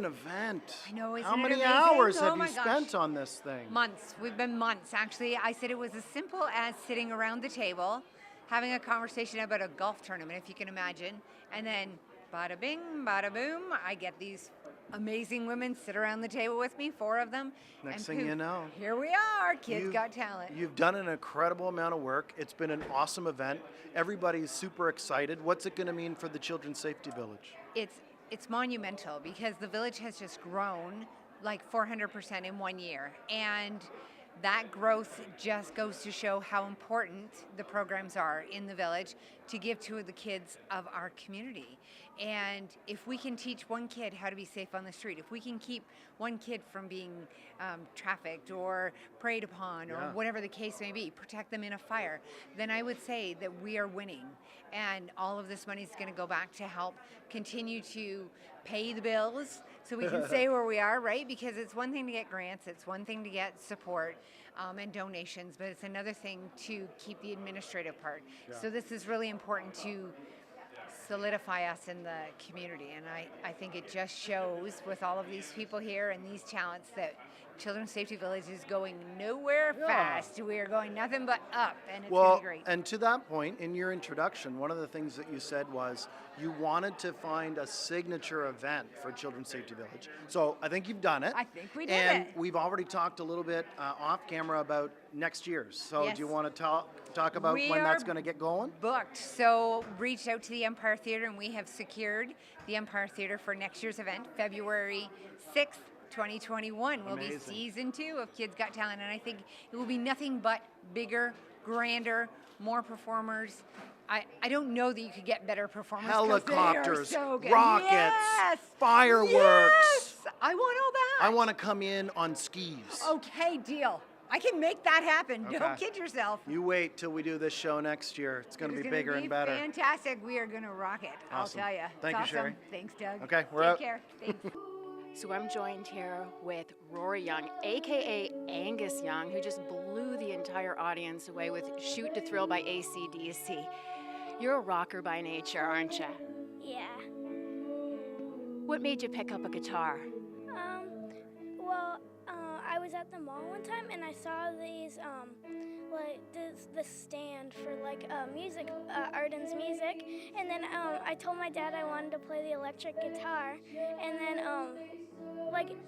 event. I know, isn't How it many amazing? hours Oh have my you gosh. spent on this thing? Months. We've been months, actually. I said it was as simple as sitting around the table, having a conversation about a golf tournament, if you can imagine, and then bada bing, bada boom, I get these amazing women sit around the table with me, 4 of them. Next and thing poof, you know, here we are, Kids Got Talent. You've done an incredible amount of work. It's been an awesome event. Everybody's super excited. What's it going to mean for the Children's Safety Village? It's monumental because the village has just grown like 400% in 1 year. And that growth just goes to show how important the programs are in the village to give to the kids of our community. And if we can teach one kid how to be safe on the street, if we can keep one kid from being trafficked or preyed upon or whatever the case may be, protect them in a fire, then I would say that we are winning. And all of this money is going to go back to help continue to pay the bills so we can stay where we are, right? Because it's one thing to get grants, it's one thing to get support and donations, but it's another thing to keep the administrative part. Yeah. So this is really important to solidify us in the community, and I think it just shows with all of these people here and these talents that Children's Safety Village is going nowhere fast. We are going nothing but up, and it's going to be great. And to that point, in your introduction, one of the things that you said was you wanted to find a signature event for Children's Safety Village. So I think you've done it. I think we did and we've already talked a little bit off camera about next year's. So do you want to talk about when that's going to get going? Booked. So reached out to the Empire Theatre, and we have secured the Empire Theatre for next year's event, February 6th. 2021 will be season 2 of Kids Got Talent, and I think it will be nothing but bigger, grander, more performers. I don't know that you could get better performers. Helicopters, so rockets, fireworks. Yes, I want all that. I want to come in on skis. Okay, deal. I can make that happen. Okay. Don't kid yourself. You wait till we do this show next year. It's going to be bigger and better. Fantastic. We are going to rock it. Awesome. I'll tell you. Thank you, awesome. Sherry. Thanks, Doug. Okay, we're out. out. Take care. Thanks. So I'm joined here with Rory Young, aka Angus Young, who just blew the entire audience away with Shoot to Thrill by AC/DC. You're a rocker by nature, aren't you? Yeah. What made you pick up a guitar? Well, I was at the mall one time and I saw these, this stand for music, Arden's music, and then I told my dad I wanted to play the electric guitar, and then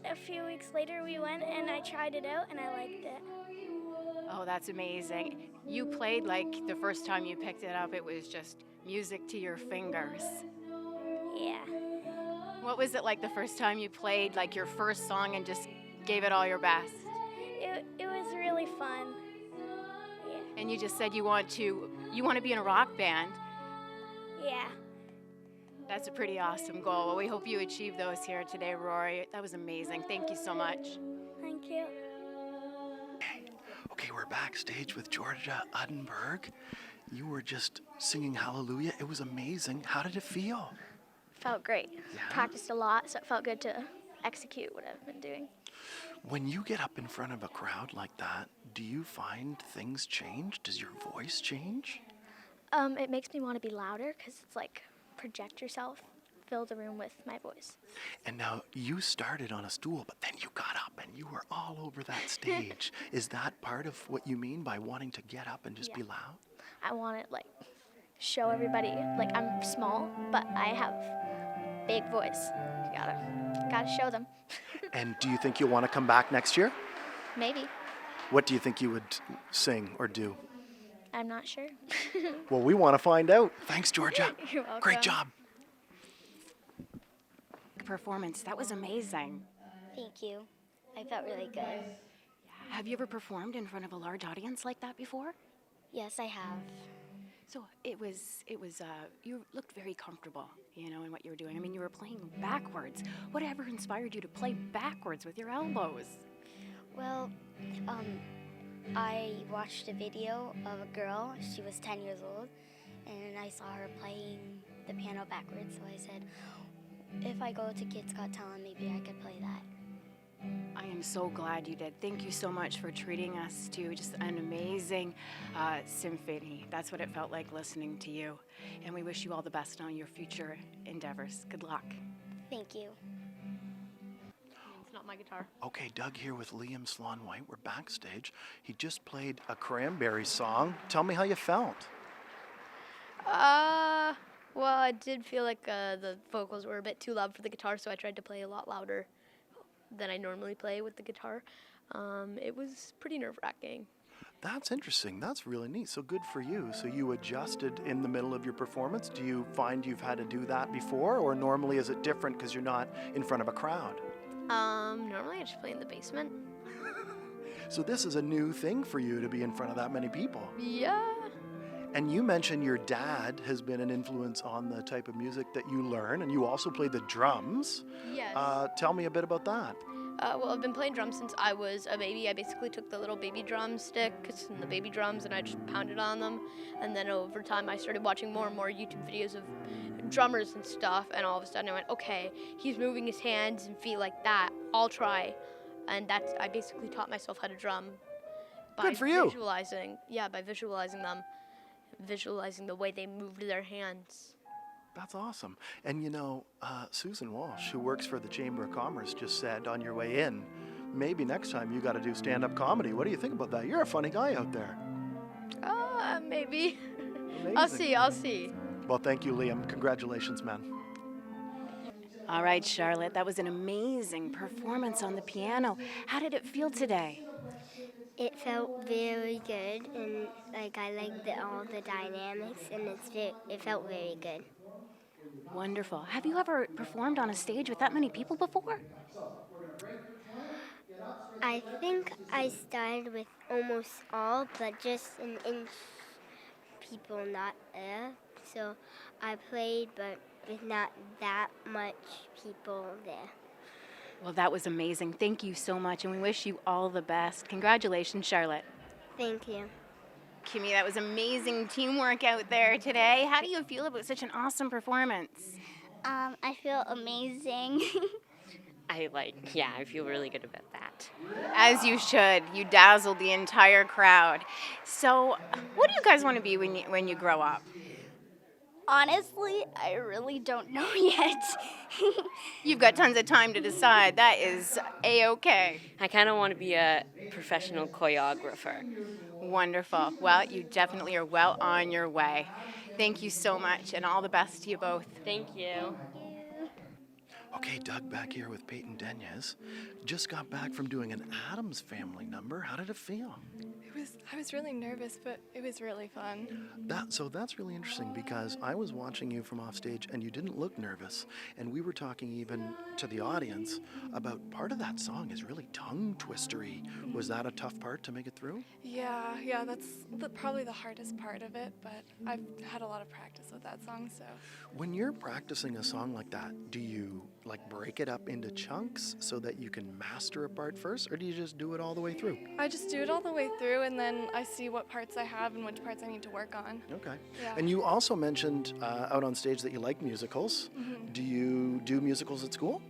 a few weeks later we went and I tried it out and I liked it. Oh, that's amazing. You played like the first time you picked it up, it was just music to your fingers. Yeah. What was it like the first time you played like your first song and just gave it all your best? It was really fun. Yeah. And you just said you want to be in a rock band. Yeah. That's a pretty awesome goal. Well, we hope you achieve those here today, Rory. That was amazing. Thank you so much. Thank you. Okay, we're backstage with Georgia Ottenberg. You were just singing Hallelujah. It was amazing. How did it feel? Felt great. Yeah? Practiced a lot, so it felt good to execute what I've been doing. When you get up in front of a crowd like that, do you find things change? Does your voice change? It makes me want to be louder because it's like project yourself, fill the room with my voice. And now you started on a stool, but then you got up and you were all over that stage. Is that part of what you mean by wanting to get up and just be loud? I want to show everybody I'm small, but I have big voice. You gotta show them. And do you think you'll want to come back next year? Maybe. What do you think you would sing or do? I'm not sure. Well, we want to find out. Thanks, Georgia. You're welcome. Great job. Performance, that was amazing. Thank you. I felt really good. Have you ever performed in front of a large audience like that before? Yes, I have. So it was. You looked very comfortable, in what you were doing. I mean, you were playing backwards. Whatever inspired you to play backwards with your elbows? Well, I watched a video of a girl. She was 10 years old, and I saw her playing the piano backwards. So I said, if I go to Kids Got Talent, maybe I could play that. I am so glad you did. Thank you so much for treating us to just an amazing symphony. That's what it felt like listening to you. And we wish you all the best on your future endeavors. Good luck. Thank you. my guitar. Okay, Doug here with Liam Swan White. We're backstage. He just played a Cranberry song. Tell me how you felt. Well, I did feel like the vocals were a bit too loud for the guitar, so I tried to play a lot louder than I normally play with the guitar. It was pretty nerve-wracking. That's interesting. That's really neat. So good for you. So you adjusted in the middle of your performance. Do you find you've had to do that before, or normally is it different because you're not in front of a crowd? Normally I just play in the basement. So this is a new thing for you to be in front of that many people. Yeah. And you mentioned your dad has been an influence on the type of music that you learn, and you also play the drums. Yes. Tell me a bit about that. Well, I've been playing drums since I was a baby. I basically took the little baby drumsticks and the baby drums and I just pounded on them. And then over time I started watching more and more YouTube videos of drummers and stuff. And all of a sudden I went, okay, he's moving his hands and feet like that. I'll try. And I basically taught myself how to drum. Good for you. By visualizing them. Visualizing the way they moved their hands. That's awesome. And you know, Susan Walsh, who works for the Chamber of Commerce, just said on your way in, maybe next time you got to do stand-up comedy. What do you think about that? You're a funny guy out there. Maybe. Amazing. I'll see. Well, thank you, Liam. Congratulations, man. All right, Charlotte, that was an amazing performance on the piano. How did it feel today? It felt very good, and I liked all the dynamics, and it felt very good. Wonderful. Have you ever performed on a stage with that many people before? I think I started with almost all, but just an inch people not there. So I played, but with not that much people there. Well, that was amazing. Thank you so much, and we wish you all the best. Congratulations, Charlotte. Thank you. Kimmy, that was amazing teamwork out there today. How do you feel about such an awesome performance? I feel amazing. I feel really good about that. As you should. You dazzled the entire crowd. So, what do you guys want to be when you grow up? Honestly, I really don't know yet. You've got tons of time to decide. That is A-okay. I kind of want to be a professional choreographer. Wonderful. Well, you definitely are well on your way. Thank you so much, and all the best to you both. Thank you. Okay, Doug back here with Payton Danya. Just got back from doing an Addams Family number. How did it feel? I was really nervous, but it was really fun. That's really interesting because I was watching you from off stage and you didn't look nervous. And we were talking even to the audience about part of that song is really tongue twistery. Was that a tough part to make it through? Yeah, that's probably the hardest part of it, but I've had a lot of practice with that song, so. When you're practicing a song like that, do you break it up into chunks so that you can master a part first, or do you just do it all the way through? I just do it all the way through, and then I see what parts I have and which parts I need to work on. Okay. Yeah. And you also mentioned out on stage that you like musicals. Mm-hmm. Do you do musicals at school?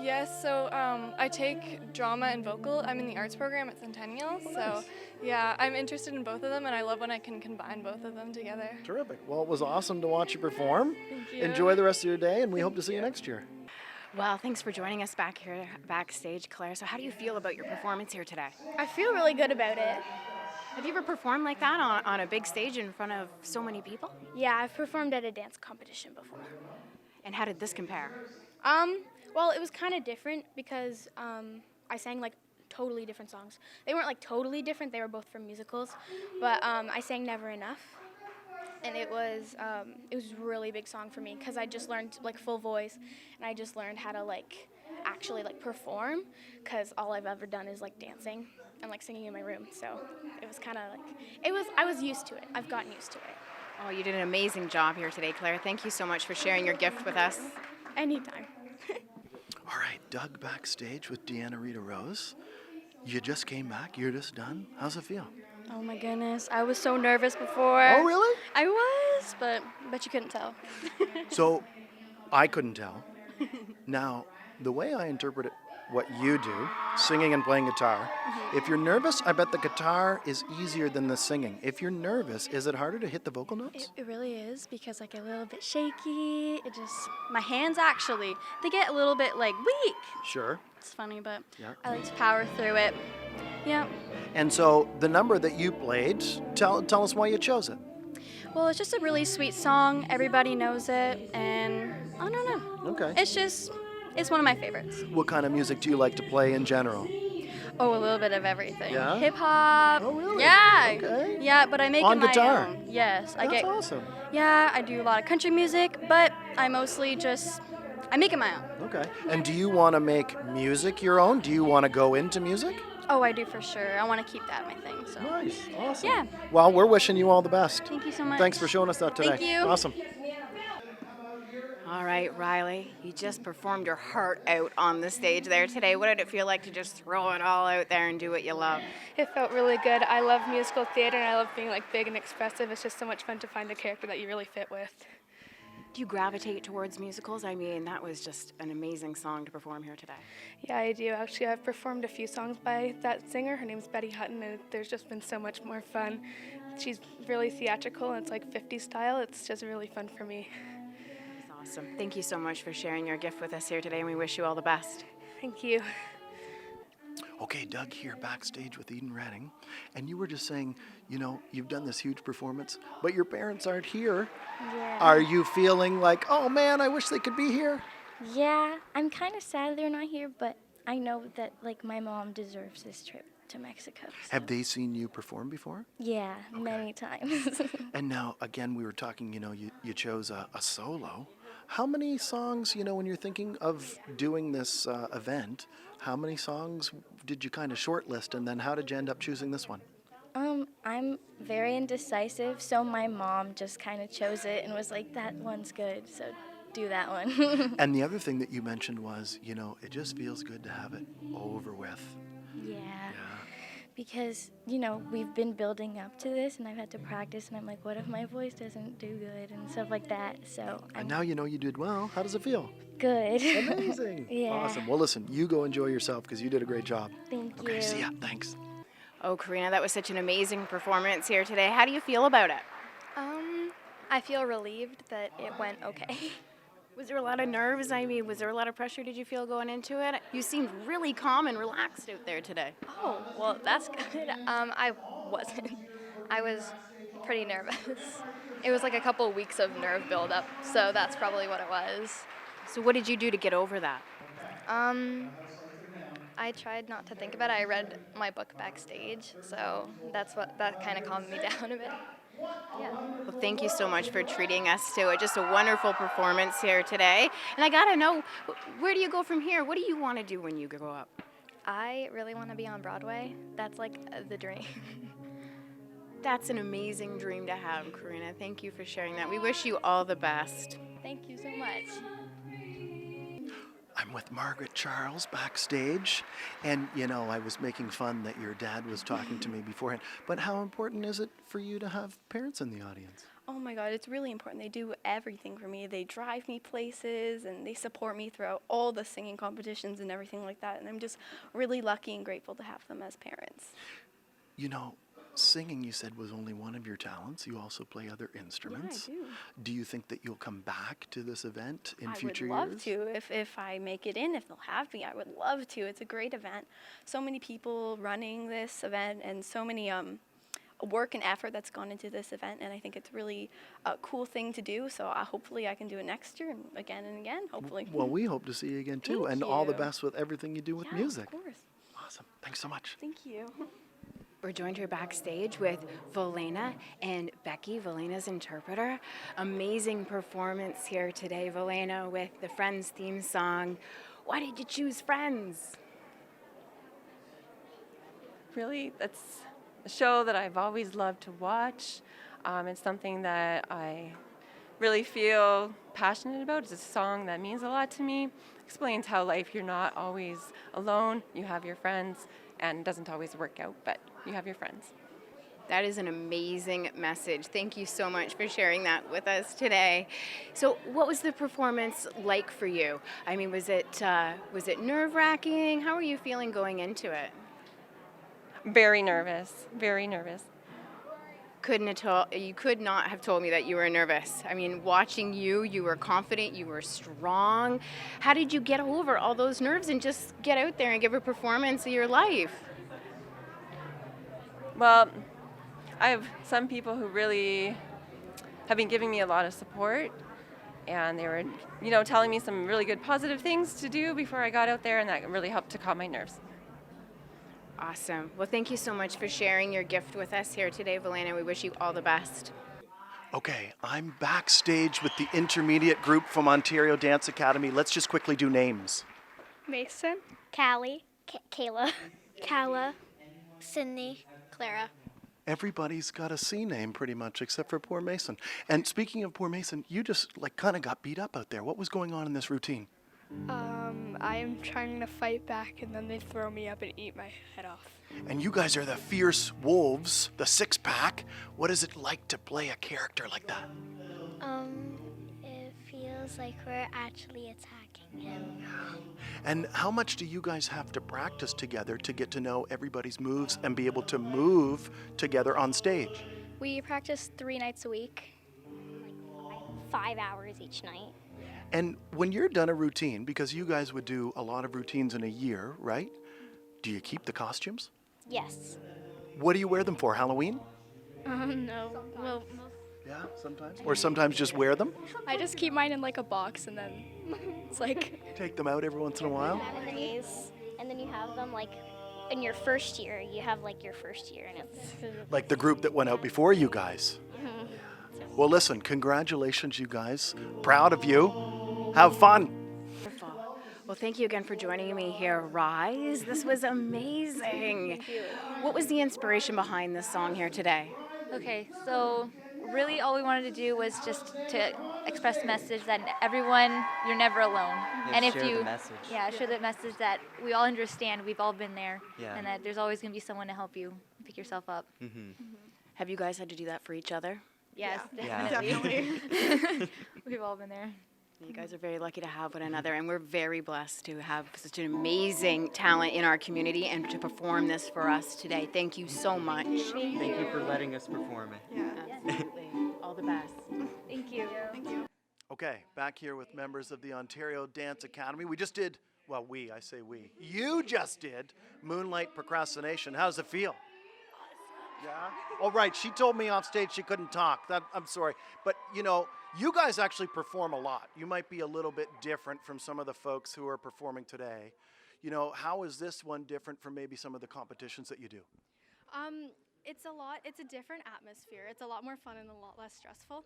Yes, so I take drama and vocal. I'm in the arts program at Centennial, so yeah, I'm interested in both of them, and I love when I can combine both of them together. Terrific. Well, it was awesome to watch you perform. Thank you. Enjoy the rest of your day, and we hope to see you next year. Well, thanks for joining us back here backstage, Claire. So how do you feel about your performance here today? I feel really good about it. Have you ever performed like that on a big stage in front of so many people? Yeah, I've performed at a dance competition before. And how did this compare? Well, it was kind of different because I sang totally different songs. They weren't totally different, they were both from musicals, but I sang Never Enough. And it was a really big song for me because I just learned full voice, and I just learned how to actually perform, because all I've ever done is dancing and singing in my room. So it was kind of I was used to it. I've gotten used to it. Oh, you did an amazing job here today, Claire. Thank you so much for sharing your gift with us. Anytime. All right, Doug backstage with Deana Rita Rose. You just came back. You're just done. How's it feel? Oh my goodness, I was so nervous before. Oh, really? I was, but you couldn't tell. So, I couldn't tell. Now, the way I interpret it, what you do, singing and playing guitar, if you're nervous, I bet the guitar is easier than the singing. If you're nervous, is it harder to hit the vocal notes? It really is, because I get a little bit shaky. My hands actually, they get a little bit weak. Sure. it's funny, but Yeah. I like to power through it. Yeah. And so the number that you played, tell us why you chose it. Well, it's just a really sweet song. Everybody knows it, and I don't know. Okay. It's one of my favorites. What kind of music do you like to play in general? Oh, a little bit of everything. Yeah? Hip hop. Oh, really? Yeah. Okay. Yeah, but I make On it my guitar? own. Yes, That's awesome. Yeah, I do a lot of country music, but I mostly I make it my own. Okay. And do you want to make music your own? Do you want to go into music? Oh, I do for sure. I want to keep that my thing. So. Nice. Awesome. Yeah. Well, we're wishing you all the best. Thank you so much. Thanks for showing us that today. Thank you. Awesome. All right, Riley, you just performed your heart out on the stage there today. What did it feel like to just throw it all out there and do what you love? It felt really good. I love musical theater and I love being like big and expressive. It's just so much fun to find a character that you really fit with. Do you gravitate towards musicals? I mean, that was just an amazing song to perform here today. Yeah, I do. Actually, I've performed a few songs by that singer. Her name's Betty Hutton, and there's just been so much more fun. She's really theatrical, and it's like 50s style. It's just really fun for me. That's awesome. Thank you so much for sharing your gift with us here today, and we wish you all the best. Thank you. Okay, Doug here backstage with Eden Redding, and you were just saying, you know, you've done this huge performance, but your parents aren't here. Yeah. Are you feeling like, oh man, I wish they could be here? Yeah, I'm kind of sad they're not here, but I know that like my mom deserves this trip to Mexico. So. Have they seen you perform before? Yeah, many times. And now, again, we were talking, you know, you chose a solo. How many songs, you know, when you're thinking of doing this event, how many songs did you kind of shortlist, and then how did you end up choosing this one? I'm very indecisive, so my mom just kind of chose it and was like, that one's good, so do that one. And the other thing that you mentioned was, you know, it just feels good to have it over with. Yeah. Because, you know, we've been building up to this, and I've had to practice, and I'm like, what if my voice doesn't do good, and stuff like that, so And now you know you did well. How does it feel? good. Amazing. Yeah. Awesome. Well, listen, you go enjoy yourself because you did a great job. Thank Okay, you. see ya. Thanks. Oh, Karina, that was such an amazing performance here today. How do you feel about it? I feel relieved that it went okay. Was there a lot of nerves? I mean, was there a lot of pressure did you feel going into it? You seemed really calm and relaxed out there today. Oh, well, that's good. I wasn't. I was pretty nervous. It was like a couple weeks of nerve buildup, so that's probably what it was. So what did you do to get over that? I tried not to think about it. I read my book backstage, so that kind of calmed me down a bit. Yeah. Well, thank you so much for treating us to it. Just a wonderful performance here today. And I gotta know, where do you go from here? What do you want to do when you grow up? I really want to be on Broadway. That's like the dream. That's an amazing dream to have, Karina. Thank you for sharing that. We wish you all the best. Thank you so much. I'm with Margaret Charles backstage, and you know, I was making fun that your dad was talking to me beforehand, but how important is it for you to have parents in the audience? Oh my God, it's really important. They do everything for me. They drive me places and they support me throughout all the singing competitions and everything like that, and I'm just really lucky and grateful to have them as parents. You know, singing, you said, was only one of your talents. You also play other instruments. Yeah, I do. Do you think that you'll come back to this event in I future would love years? to. If I make it in, if they'll have me, I would love to. It's a great event. So many people running this event and so many work and effort that's gone into this event, and I think it's really a cool thing to do. So hopefully I can do it next year and again, hopefully. Well, we hope to see you again too, Thank and all the you. best with everything you do with Yeah, music. of course. Awesome. Thanks so much. Thank you. We're joined here backstage with Velena and Becky, Velena's interpreter. Amazing performance here today, Velena, with the Friends theme song. Why did you choose Friends? Really, that's a show that I've always loved to watch. It's something that I really feel passionate about. It's a song that means a lot to me. Explains how life, you're not always alone. You have your friends, and it doesn't always work out, but you have your friends. That is an amazing message. Thank you so much for sharing that with us today. So what was the performance like for you? I mean, was it nerve-wracking? How were you feeling going into it? Very nervous, very nervous. You could not have told me that you were nervous. I mean, watching you, you were confident, you were strong. How did you get over all those nerves and just get out there and give a performance of your life? Well, I have some people who really have been giving me a lot of support, and they were, telling me some really good positive things to do before I got out there, and that really helped to calm my nerves. Awesome. Well, thank you so much for sharing your gift with us here today, Velena. We wish you all the best. Okay, I'm backstage with the intermediate group from Ontario Dance Academy. Let's just quickly do names. Mason. Callie, Kayla, Kala, Sydney, Clara. Everybody's got a C name pretty much, except for poor Mason. And speaking of poor Mason, you just kind of got beat up out there. What was going on in this routine? I am trying to fight back, and then they throw me up and eat my head off. And you guys are the fierce wolves, the six-pack. What is it like to play a character like that? It feels like we're actually attacking him. And how much do you guys have to practice together to get to know everybody's moves and be able to move together on stage? We practice 3 nights a week, like 5 hours each night. And when you're done a routine, because you guys would do a lot of routines in a year, right? Do you keep the costumes? Yes. What do you wear them for, Halloween? No. Well, Yeah, sometimes. Or sometimes just wear them? I just keep mine in like a box, and then it's like. Take them out every once in a while? Memories, and then you have them like in your first year. You have like your first year, and it's Like the group that went out before you guys. Well, listen, congratulations, you guys. Proud of you. Have fun. Wonderful. Well, thank you again for joining me here, Rise. This was amazing. Thank you. What was the inspiration behind this song here today? Okay, so really all we wanted to do was just to express the message that everyone, you're never alone. Yeah, and if share you, the message. Yeah, share the message that we all understand, we've all been there, Yeah. and that there's always going to be someone to help you pick yourself up. Have you guys had to do that for each other? Yes, Yeah. definitely. We've all been there. You guys are very lucky to have one another, and we're very blessed to have such an amazing talent in our community and to perform this for us today. Thank you so much. Thank you for letting us perform it. Absolutely. All the best. Thank you. Okay, back here with members of the Ontario Dance Academy. We just did, I say we. You just did Moonlight Procrastination. How's it feel? Yeah? Oh, right. She told me off stage she couldn't talk. I'm sorry. But, you guys actually perform a lot. You might be a little bit different from some of the folks who are performing today. How is this one different from maybe some of the competitions that you do? It's a different atmosphere. It's a lot more fun and a lot less stressful.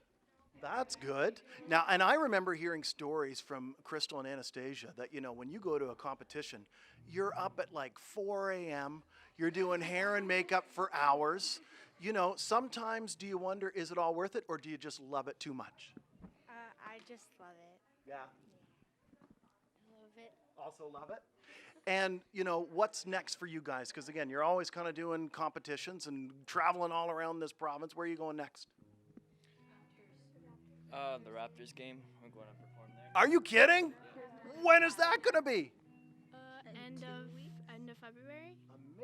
That's good. Now, and I remember hearing stories from Crystal and Anastasia that, when you go to a competition, you're up at like 4 a.m., you're doing hair and makeup for hours. Sometimes do you wonder, is it all worth it, or do you just love it too much? I just love it. Yeah. Love it. Also love it. And, what's next for you guys? Because, again, you're always kind of doing competitions and traveling all around this province. Where are you going next? The Raptors game. I'm going to perform there. Are you kidding? When is that going to be? End of February.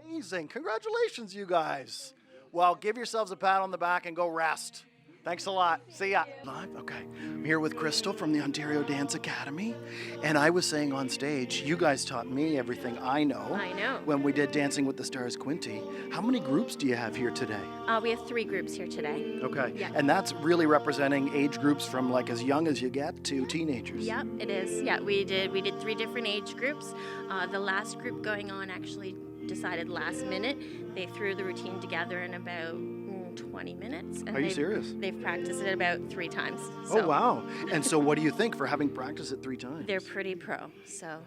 Amazing. Congratulations, you guys. Well, give yourselves a pat on the back and go rest. Thanks a lot. See ya. Live? Okay. I'm here with Crystal from the Ontario Dance Academy. And I was saying on stage, you guys taught me everything I know. I know. When we did Dancing with the Stars Quinty. How many groups do you have here today? We have 3 groups here today. Okay. Yeah. And that's really representing age groups from like as young as you get to teenagers. Yep, it is. Yeah, we did 3 different age groups. The last group going on actually decided last minute. They threw the routine together in about 20 minutes. And Are you serious? They've practiced it about 3 times. So Oh, wow. And so what do you think for having practiced it 3 times? They're pretty pro, so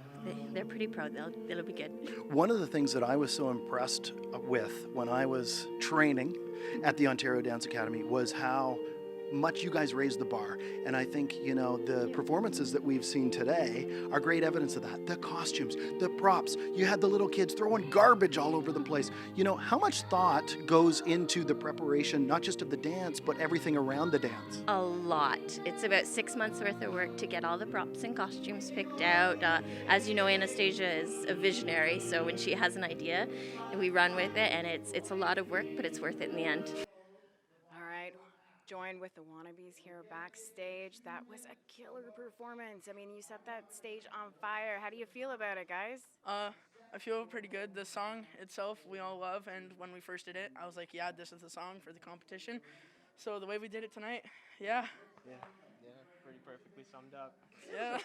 they're pretty pro. They'll be good. One of the things that I was so impressed with when I was training at the Ontario Dance Academy was how much you guys raised the bar. And I think, the performances that we've seen today are great evidence of that. The costumes, the props, you had the little kids throwing garbage all over the place. How much thought goes into the preparation, not just of the dance, but everything around the dance? A lot. It's about 6 months worth of work to get all the props and costumes picked out. As you know, Anastasia is a visionary, so when she has an idea, we run with it, and it's a lot of work, but it's worth it in the end. joined with the Wannabes here backstage. That was a killer performance. I mean, you set that stage on fire. How do you feel about it, guys? I feel pretty good. The song itself we all love, and when we first did it, I was like, yeah, this is the song for the competition. So the way we did it tonight, yeah. Yeah, pretty perfectly summed up. Yeah.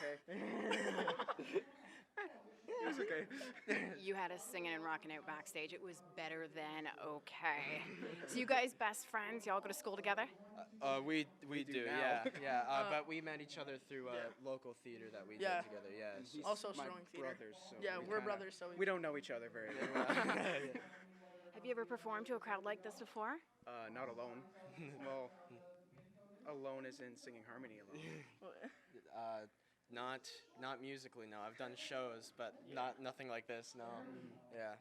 It's okay. You had us singing and rocking out backstage. It was better than okay. So you guys best friends? Y'all go to school together? We do, now. yeah. But we met each other through a local theater that we did together. Yeah. He's Also my Strong Theater. brothers, so Yeah, we we're kinda- brothers, so we don't know each other very well. Have you ever performed to a crowd like this before? Not alone. Well, alone is in singing harmony alone. Not musically, no. I've done shows, but nothing like this, no. Yeah.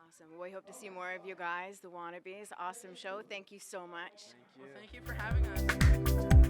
Awesome. Well, we hope to see more of you guys, the Wannabes. Awesome show. Thank you so much. Thank you for having us.